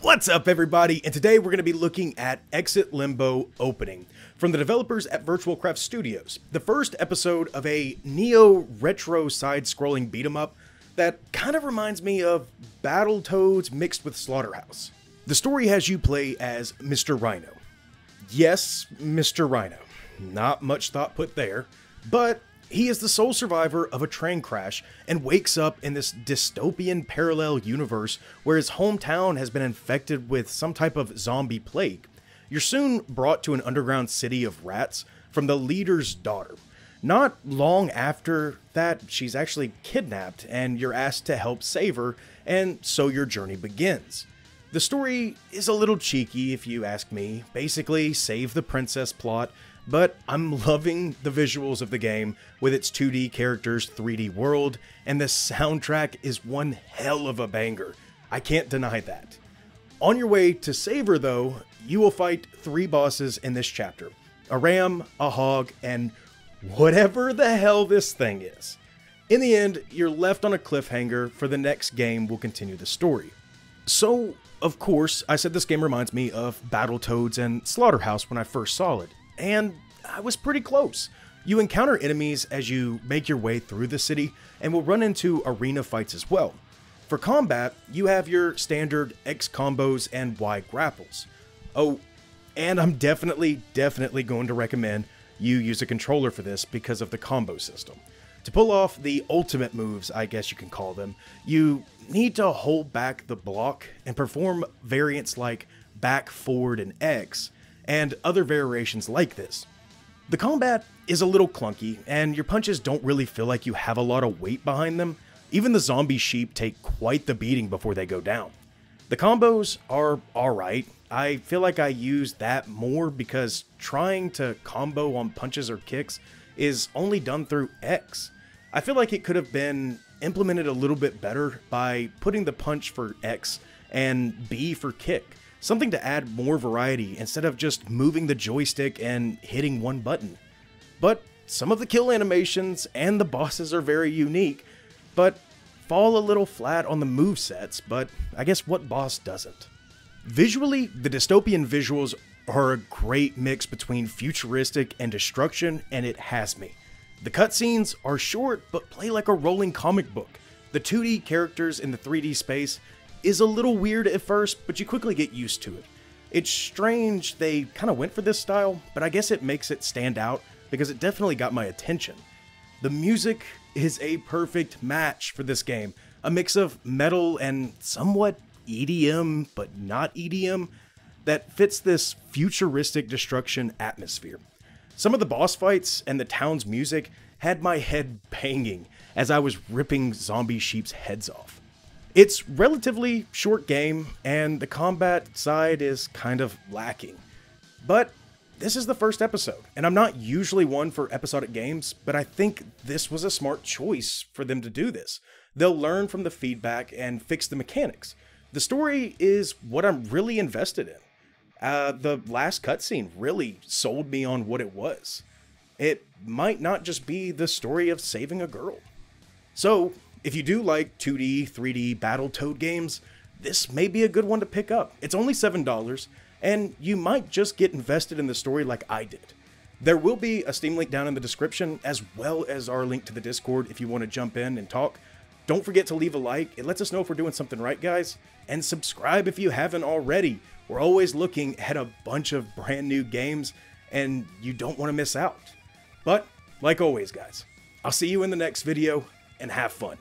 What's up everybody, and today we're going to be looking at Exit Limbo Opening from the developers at Virtual Craft Studios, the first episode of a neo-retro side-scrolling beat-em-up that kind of reminds me of Battletoads mixed with Slaughterhouse. The story has you play as Mr. Rhino. Yes, Mr. Rhino. Not much thought put there, but he is the sole survivor of a train crash and wakes up in this dystopian parallel universe where his hometown has been infected with some type of zombie plague. You're soon brought to an underground city of rats from the leader's daughter. Not long after that, she's actually kidnapped and you're asked to help save her, and so your journey begins. The story is a little cheeky if you ask me, basically save the princess plot, but I'm loving the visuals of the game with its 2D characters, 3D world, and the soundtrack is one hell of a banger. I can't deny that. On your way to save her though, you will fight 3 bosses in this chapter. A ram, a hog, and whatever the hell this thing is. In the end, you're left on a cliffhanger for the next game will continue the story. So, of course, I said this game reminds me of Battletoads and Slaughterhouse when I first saw it. And I was pretty close. You encounter enemies as you make your way through the city and will run into arena fights as well. For combat, you have your standard X combos and Y grapples. Oh, and I'm definitely going to recommend you use a controller for this because of the combo system. To pull off the ultimate moves, I guess you can call them, you need to hold back the block and perform variants like back, forward, and X, and other variations like this. The combat is a little clunky, and your punches don't really feel like you have a lot of weight behind them. Even the zombie sheep take quite the beating before they go down. The combos are alright. I feel like I use that more because trying to combo on punches or kicks is only done through X. I feel like it could have been implemented a little bit better by putting the punch for X and B for kick. Something to add more variety instead of just moving the joystick and hitting one button. But some of the kill animations and the bosses are very unique, but fall a little flat on the movesets, but I guess what boss doesn't? Visually, the dystopian visuals are a great mix between futuristic and destruction, and it has me. The cutscenes are short, but play like a rolling comic book. The 2D characters in the 3D space is a little weird at first, but you quickly get used to it. It's strange they kind of went for this style, but I guess it makes it stand out because it definitely got my attention. The music is a perfect match for this game, a mix of metal and somewhat EDM, but not EDM, that fits this futuristic destruction atmosphere. Some of the boss fights and the town's music had my head banging as I was ripping zombie sheep's heads off. It's relatively short game, and the combat side is kind of lacking. But this is the first episode, and I'm not usually one for episodic games, but I think this was a smart choice for them to do this. They'll learn from the feedback and fix the mechanics. The story is what I'm really invested in. The last cutscene really sold me on what it was. It might not just be the story of saving a girl. So, if you do like 2D, 3D Battletoad games, this may be a good one to pick up. It's only $7, and you might just get invested in the story like I did. There will be a Steam link down in the description, as well as our link to the Discord if you want to jump in and talk. Don't forget to leave a like. It lets us know if we're doing something right, guys. And subscribe if you haven't already. We're always looking at a bunch of brand new games, and you don't want to miss out. But, like always, guys, I'll see you in the next video, and have fun.